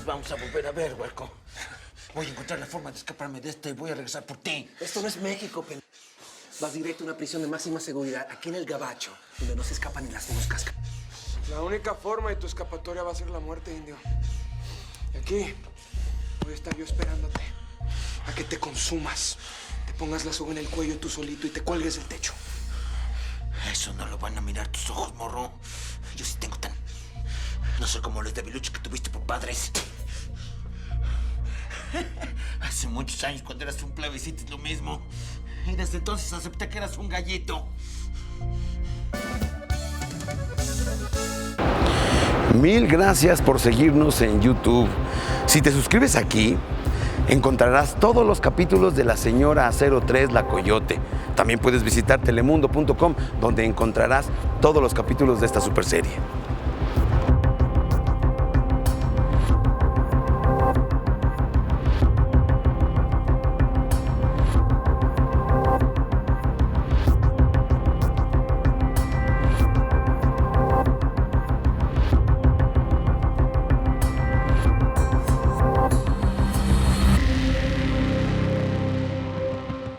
nos vamos a volver a ver, huerco. Voy a encontrar la forma de escaparme de esta y voy a regresar por ti. Esto no es México, Vas directo a una prisión de máxima seguridad, aquí en el Gabacho, donde no se escapan ni las moscas. La única forma de tu escapatoria va a ser la muerte, indio. Y aquí voy a estar yo esperándote a que te consumas, te pongas la soga en el cuello tú solito y te cuelgues del techo. Eso no lo van a mirar tus ojos, morro. Yo sí tengo tan... No soy como los debiluchos que tuviste por padres. Hace muchos años, cuando eras un plebe, hiciste lo mismo. Y desde entonces acepté que eras un gallito. Mil gracias por seguirnos en YouTube. Si te suscribes aquí, encontrarás todos los capítulos de La Señora 03 La Coyote. También puedes visitar telemundo.com, donde encontrarás todos los capítulos de esta superserie.